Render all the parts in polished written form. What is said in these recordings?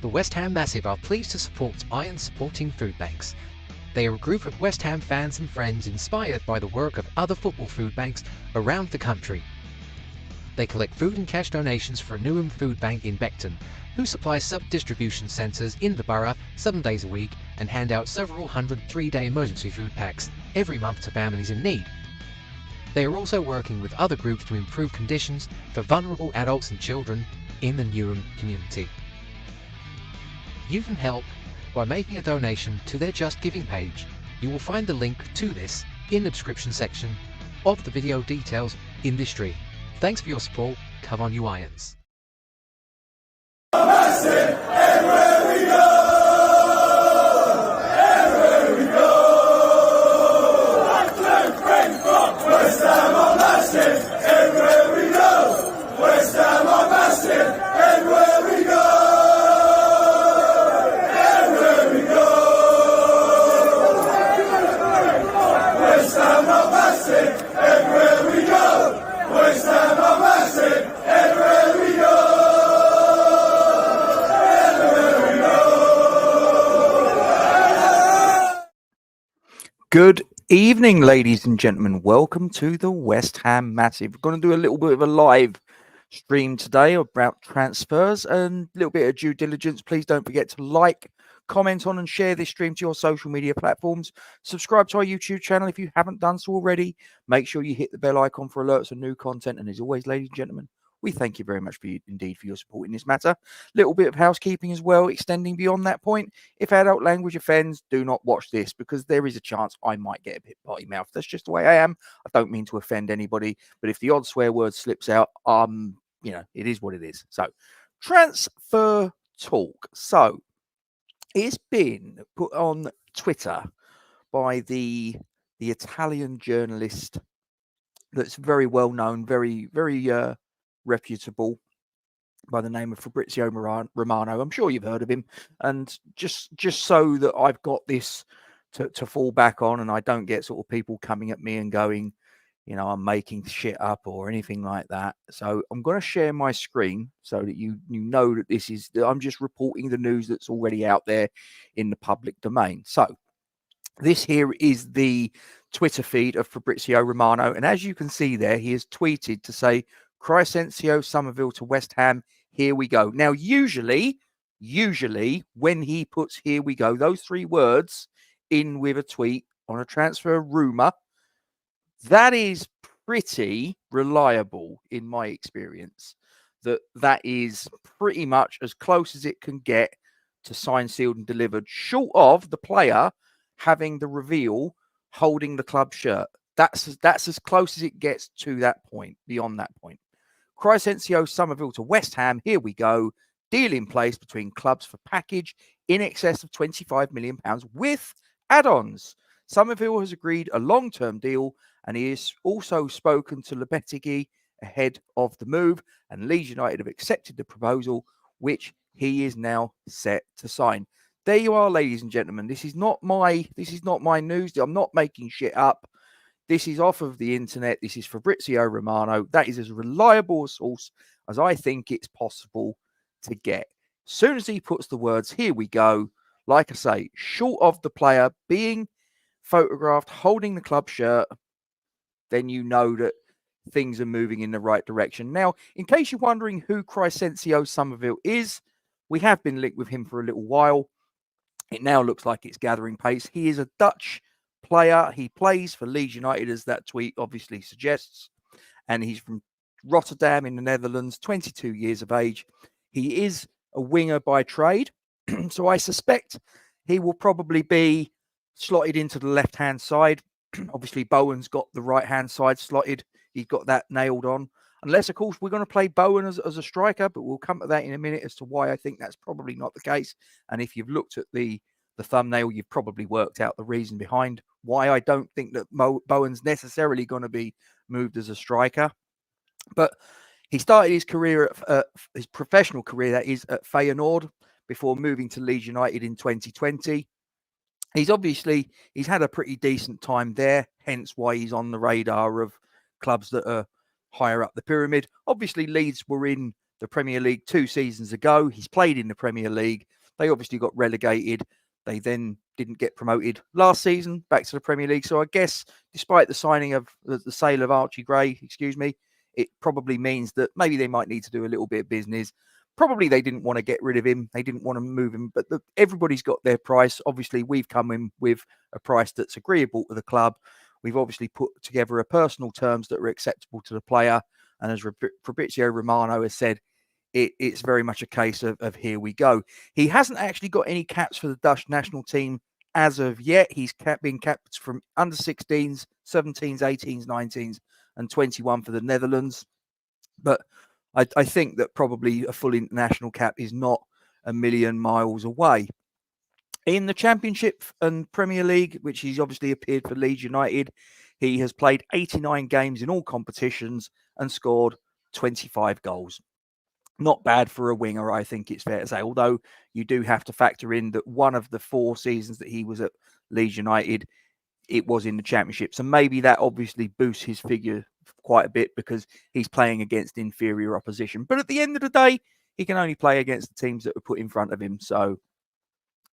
The West Ham Massive are pleased to support Iron Supporting Food Banks. They are a group of West Ham fans and friends inspired by the work of other football food banks around the country. They collect food and cash donations for a Newham Food Bank in Beckton, who supply sub-distribution centres in the borough 7 days a week and hand out several hundred 3-day emergency food packs every month to families in need. They are also working with other groups to improve conditions for vulnerable adults and children in the Newham community. You can help by making a donation to their Just Giving page. You will find the link to this in the description section of the video details in this stream. Thanks for your support. Come on, you Irons. Good evening, ladies and gentlemen. Welcome to the West Ham Massive. We're going to do a little bit of a live stream today about transfers and a little bit of due diligence. Please don't forget to like, comment on and share this stream to your social media platforms. Subscribe to our YouTube channel if you haven't done so already. Make sure you hit the bell icon for alerts of new content. And as always, ladies and gentlemen, we thank you very much for your support in this matter. Little bit of housekeeping as well, extending beyond that point. If adult language offends, do not watch this because there is a chance I might get a bit potty mouth. That's just the way I am. I don't mean to offend anybody, but if the odd swear word slips out, it is what it is. So, transfer talk. So, it's been put on Twitter by the Italian journalist that's very well known, very reputable, by the name of Fabrizio Romano. I'm sure you've heard of him. And just so that I've got this to fall back on and I don't get sort of people coming at me and going, I'm making shit up or anything like that. So I'm going to share my screen so that you know that I'm just reporting the news that's already out there in the public domain. So this here is the Twitter feed of Fabrizio Romano. And as you can see there, he has tweeted to say, Crescencio Summerville to West Ham, here we go. Now, usually when he puts here we go, those three words in with a tweet on a transfer rumor, that is pretty reliable in my experience. That is pretty much as close as it can get to signed, sealed and delivered, short of the player having the reveal holding the club shirt. That's as close as it gets to that point, beyond that point. Crescencio Summerville to West Ham, here we go. Deal in place between clubs for package in excess of £25 million with add-ons. Summerville has agreed a long-term deal and he has also spoken to Lopetegui ahead of the move, and Leeds United have accepted the proposal, which he is now set to sign. There you are, ladies and gentlemen. This is not my news. I'm not making shit up. This is off of the internet. This is Fabrizio Romano. That is as reliable a source as I think it's possible to get. As soon as he puts the words, here we go, like I say, short of the player being photographed holding the club shirt, then you know that things are moving in the right direction. Now, in case you're wondering who Crescencio Summerville is, we have been linked with him for a little while. It now looks like it's gathering pace. He is a Dutch player. He plays for Leeds United, as that tweet obviously suggests. And he's from Rotterdam in the Netherlands, 22 years of age. He is a winger by trade. So I suspect he will probably be slotted into the left-hand side. Obviously, Bowen's got the right-hand side slotted. He's got that nailed on. Unless, of course, we're going to play Bowen as a striker, but we'll come to that in a minute as to why I think that's probably not the case. And if you've looked at the thumbnail, you've probably worked out the reason behind why I don't think that Bowen's necessarily going to be moved as a striker. But he started his career, his professional career, that is, at Feyenoord before moving to Leeds United in 2020. He's had a pretty decent time there, hence why he's on the radar of clubs that are higher up the pyramid. Obviously, Leeds were in the Premier League 2 seasons ago. He's played in the Premier League. They obviously got relegated. They then didn't get promoted last season back to the Premier League. So I guess despite the signing of the sale of Archie Gray, it probably means that maybe they might need to do a little bit of business. Probably they didn't want to get rid of him. They didn't want to move him, but everybody's got their price. Obviously, we've come in with a price that's agreeable to the club. We've obviously put together a personal terms that are acceptable to the player. And as Fabrizio Romano has said, it's very much a case of here we go. He hasn't actually got any caps for the Dutch national team as of yet. He's been capped from under 16s, 17s, 18s, 19s, and 21 for the Netherlands. But I think that probably a full international cap is not a million miles away. In the Championship and Premier League, which he's obviously appeared for Leeds United, he has played 89 games in all competitions and scored 25 goals. Not bad for a winger, I think it's fair to say, although you do have to factor in that one of the 4 seasons that he was at Leeds United, it was in the Championship. So maybe that obviously boosts his figure quite a bit because he's playing against inferior opposition. But at the end of the day, he can only play against the teams that were put in front of him. So,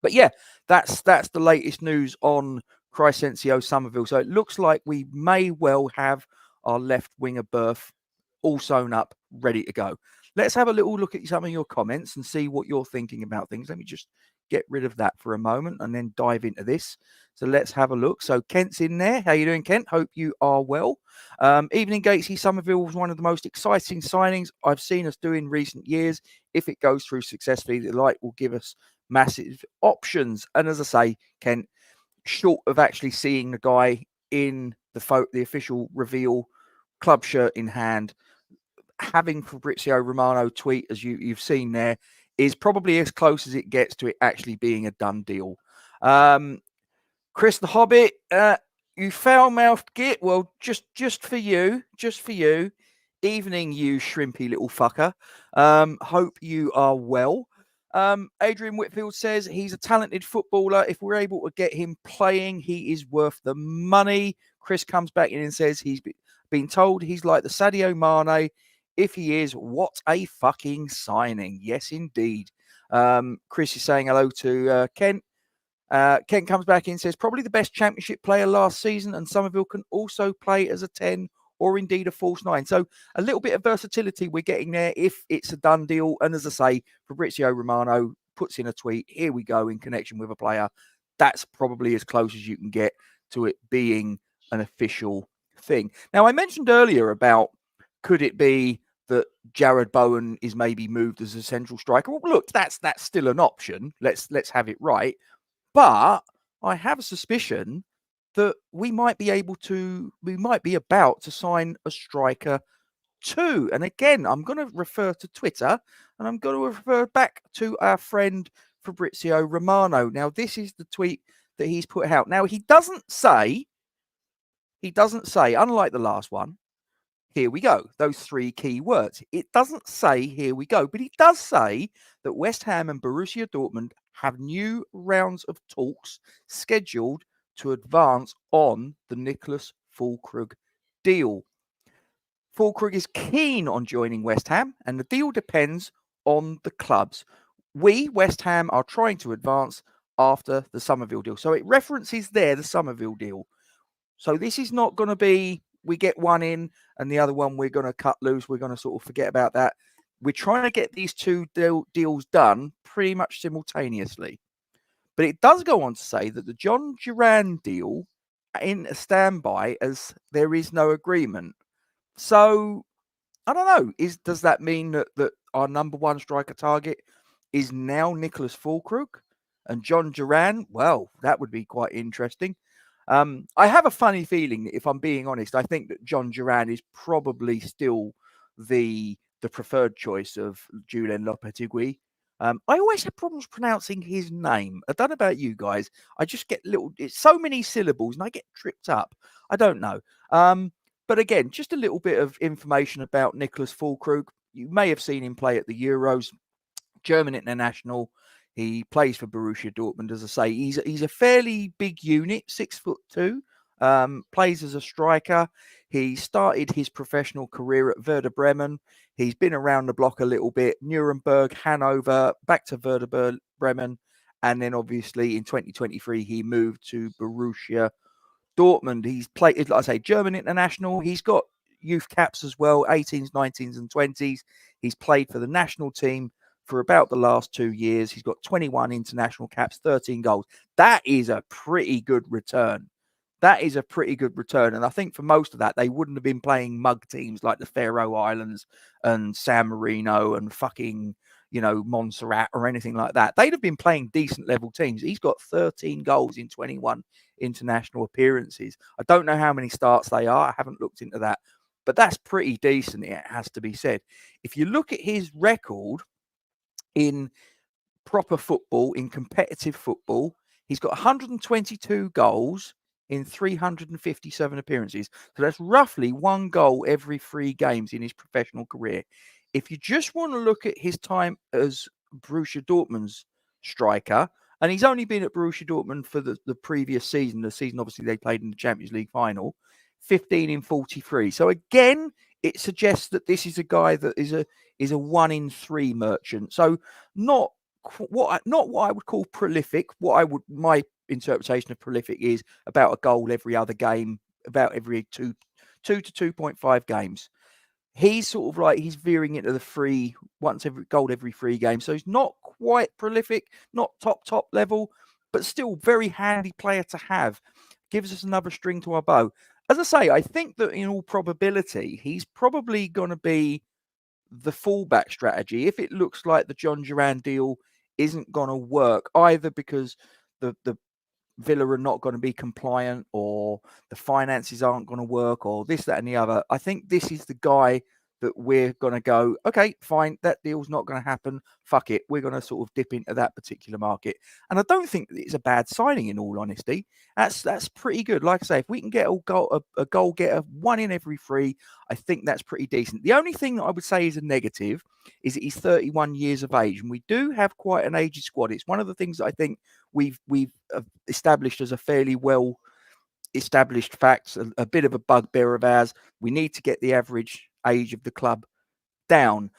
but yeah, that's the latest news on Crescencio Summerville. So it looks like we may well have our left winger berth all sewn up, ready to go. Let's have a little look at some of your comments and see what you're thinking about things. Let me just get rid of that for a moment and then dive into this. So let's have a look. So Kent's in there. How you doing, Kent? Hope you are well. Evening Gatesy, Summerville was one of the most exciting signings I've seen us do in recent years. If it goes through successfully, the light will give us massive options. And as I say, Kent, short of actually seeing the guy in the official reveal, club shirt in hand, having Fabrizio Romano tweet, as you've seen there, is probably as close as it gets to it actually being a done deal. Chris the Hobbit, you foul-mouthed git. Well, just for you. Evening, you shrimpy little fucker. Hope you are well. Adrian Whitfield says he's a talented footballer. If we're able to get him playing, he is worth the money. Chris comes back in and says he's been told he's like the Sadio Mane. If he is, what a fucking signing. Yes, indeed. Chris is saying hello to Kent. Kent comes back in and says probably the best Championship player last season, and Summerville can also play as a 10 or indeed a false 9. So a little bit of versatility we're getting there if it's a done deal. And as I say, Fabrizio Romano puts in a tweet, here we go, in connection with a player. That's probably as close as you can get to it being an official thing. Now, I mentioned earlier about could it be that Jared Bowen is maybe moved as a central striker? Well, look, that's still an option. Let's have it right. But I have a suspicion that we might be about to sign a striker too. And again, I'm going to refer to Twitter and I'm going to refer back to our friend Fabrizio Romano. Now, this is the tweet that he's put out. Now, he doesn't say, unlike the last one, here we go, those 3 key words. It doesn't say here we go, but he does say that West Ham and Borussia Dortmund have new rounds of talks scheduled to advance on the Nicholas Fullkrug deal. Fullkrug is keen on joining West Ham, and the deal depends on the clubs. We, West Ham, are trying to advance after the Summerville deal. So it references there the Summerville deal. So this is not going to be we get one in and the other one we're going to cut loose. We're going to sort of forget about that. We're trying to get these 2 deals done pretty much simultaneously. But it does go on to say that the John Duran deal in a standby as there is no agreement. So, I don't know. Does that mean that our number 1 striker target is now Nicholas Fullkrug and John Duran? Well, that would be quite interesting. I have a funny feeling that if I'm being honest, I think that John Duran is probably still the preferred choice of Julen Lopetegui. I always have problems pronouncing his name. I don't know about you guys. I just get it's so many syllables and I get tripped up. I don't know. But again, just a little bit of information about Nicholas Fullkrug. You may have seen him play at the Euros, German international. He plays for Borussia Dortmund, as I say. He's a fairly big unit, 6'2". Plays as a striker. He started his professional career at Werder Bremen. He's been around the block a little bit. Nuremberg, Hanover, back to Werder Bremen. And then obviously in 2023, he moved to Borussia Dortmund. He's played, like I say, German international. He's got youth caps as well, 18s, 19s, and 20s. He's played for the national team for about the last 2 years. He's got 21 international caps, 13 goals. That is a pretty good return. That is a pretty good return. And I think for most of that, they wouldn't have been playing mug teams like the Faroe Islands and San Marino and fucking, Montserrat or anything like that. They'd have been playing decent level teams. He's got 13 goals in 21 international appearances. I don't know how many starts they are. I haven't looked into that. But that's pretty decent, it has to be said. If you look at his record in proper football, in competitive football, he's got 122 goals in 357 appearances. So that's roughly 1 goal every 3 games in his professional career. If you just want to look at his time as Borussia Dortmund's striker, and he's only been at Borussia Dortmund for the previous season, the season obviously they played in the Champions League final, 15 in 43. So again, it suggests that this is a guy that is a 1 in 3 merchant. So not what I would call prolific. My interpretation of prolific is about a goal every other game, about every 2 to 2.5 games. He's sort of like, he's veering into the goal every 3 games. So he's not quite prolific, not top level, but still very handy player to have. Gives us another string to our bow. As I say, I think that in all probability, he's probably going to be the fallback strategy if it looks like the John Duran deal isn't going to work, either because the Villa are not going to be compliant, or the finances aren't going to work, or this, that, and the other. I think this is the guy that we're going to go, okay, fine, that deal's not going to happen. Fuck it. We're going to sort of dip into that particular market. And I don't think that it's a bad signing, in all honesty. That's pretty good. Like I say, if we can get a goal getter, 1 in every 3, I think that's pretty decent. The only thing that I would say is a negative is that he's 31 years of age, and we do have quite an aged squad. It's one of the things that I think we've established as a fairly well established fact, a bit of a bugbear of ours. We need to get the average age of the club down.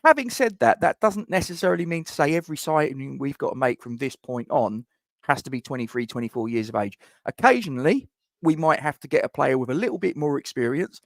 Having said that, that doesn't necessarily mean to say every signing we've got to make from this point on has to be 23, 24 years of age. Occasionally, we might have to get a player with a little bit more experience,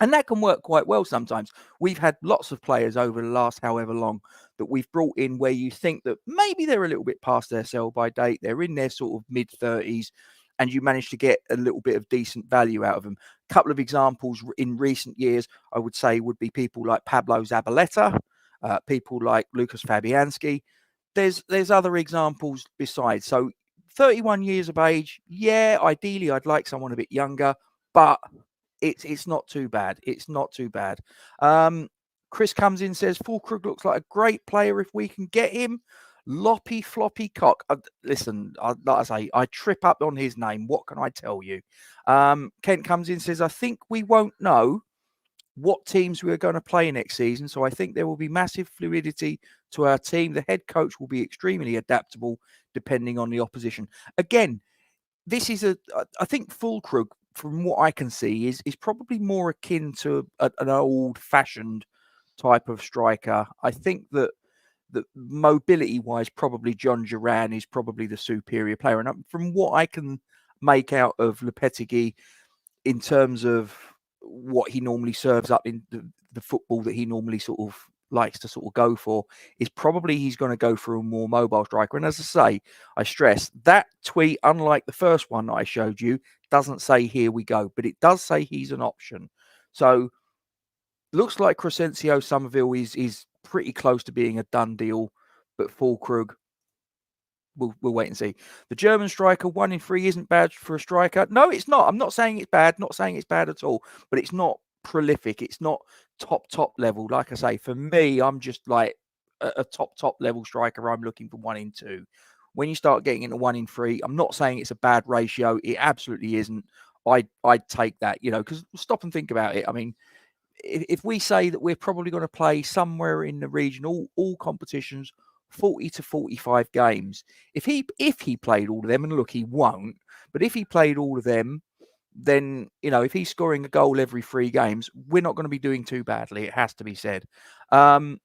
and that can work quite well sometimes. We've had lots of players over the last however long that we've brought in where you think that maybe they're a little bit past their sell-by date. They're in their sort of mid-30s, and you manage to get a little bit of decent value out of them. A couple of examples in recent years, I would say, would be people like Pablo Zabaleta, people like Lucas Fabianski. There's other examples besides. So 31 years of age, yeah, ideally I'd like someone a bit younger, but it's not too bad. It's not too bad. Chris comes in, says, Fullkrug looks like a great player if we can get him. Loppy floppy cock. Listen, like I say, I trip up on his name. What can I tell you? Kent comes in, says, I think we won't know what teams we are going to play next season. So I think there will be massive fluidity to our team. The head coach will be extremely adaptable depending on the opposition. Again, this is I think Fullkrug, from what I can see, is probably more akin to an old-fashioned type of striker. I think that mobility-wise, probably John Duran is probably the superior player. And from what I can make out of Lopetegui in terms of what he normally serves up in the football that he normally sort of likes to sort of go for, is probably he's going to go for a more mobile striker. And as I say, I stress that tweet, unlike the first one that I showed you, doesn't say here we go, but it does say he's an option. So looks like Crescencio Summerville is pretty close to being a done deal, but Fullkrug, we'll wait and see. The German striker, 1 in 3 isn't bad for a striker. No, it's not. I'm not saying it's bad. Not saying it's bad at all. But it's not prolific. It's not top level. Like I say, for me, I'm just like a top level striker. I'm looking for 1 in 2. When you start getting into 1 in 3, I'm not saying it's a bad ratio. It absolutely isn't. I'd take that, because stop and think about it. I mean, if we say that we're probably going to play somewhere in the region, all competitions, 40 to 45 games. If he played all of them, and look, he won't, but if he played all of them, then, you know, if he's scoring a goal every 3 games, we're not going to be doing too badly. It has to be said. Ain't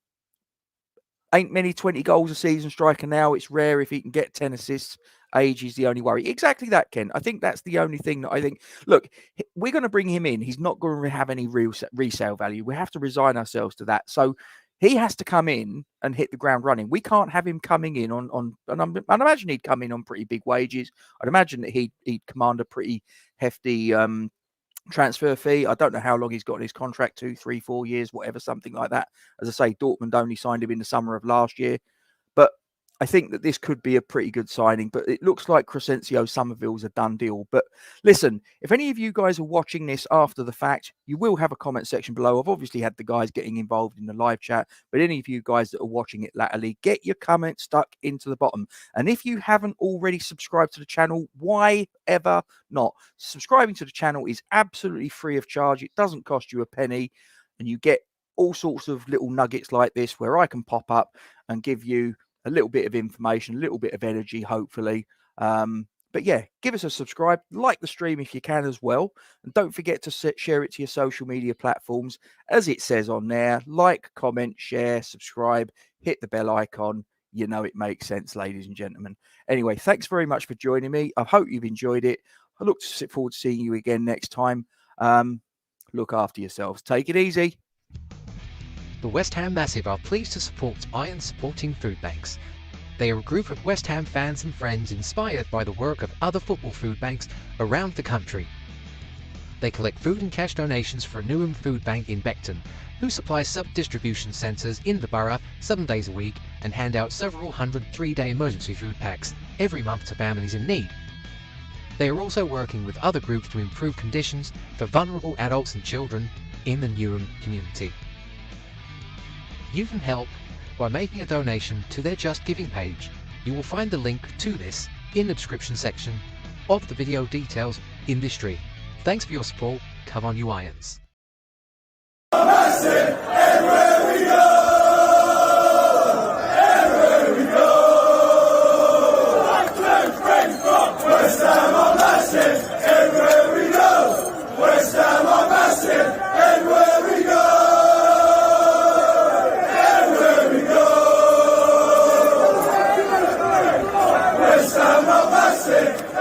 many 20 goals a season striker now. It's rare if he can get 10 assists. Age is the only worry. Exactly that, Ken. I think that's the only thing that I think. Look, we're going to bring him in. He's not going to have any real resale value. We have to resign ourselves to that. So he has to come in and hit the ground running. We can't have him coming in on and I'd imagine he'd come in on pretty big wages. I'd imagine that he'd command a pretty hefty transfer fee. I don't know how long he's got in his contract, 2, 3, 4 years, whatever, something like that. As I say, Dortmund only signed him in the summer of last year. But I think that this could be a pretty good signing, but it looks like Crescencio Summerville's a done deal. But listen, if any of you guys are watching this after the fact, you will have a comment section below. I've obviously had the guys getting involved in the live chat, but any of you guys that are watching it latterly, get your comments stuck into the bottom. And if you haven't already subscribed to the channel, why ever not? Subscribing to the channel is absolutely free of charge. It doesn't cost you a penny, and you get all sorts of little nuggets like this where I can pop up and give you a little bit of information, a little bit of energy, hopefully. But yeah, give us a subscribe, like the stream if you can as well. And don't forget to share it to your social media platforms. As it says on there, like, comment, share, subscribe, hit the bell icon. You know it makes sense, ladies and gentlemen. Anyway, thanks very much for joining me. I hope you've enjoyed it. I look forward to seeing you again next time. Look after yourselves. Take it easy. The West Ham Massive are pleased to support Iron Sporting Food Banks. They are a group of West Ham fans and friends inspired by the work of other football food banks around the country. They collect food and cash donations for a Newham Food Bank in Beckton, who supply sub-distribution centres in the borough 7 days a week and hand out several hundred 3-day emergency food packs every month to families in need. They are also working with other groups to improve conditions for vulnerable adults and children in the Newham community. You can help by making a donation to their Just Giving page. You will find the link to this in the description section of the video details in this stream. Thanks for your support. Come on, you Irons. Massive, everywhere we go! Everywhere we go! West Ham are massive, everywhere we go! West Ham are massive, everywhere we go! West Ham are massive.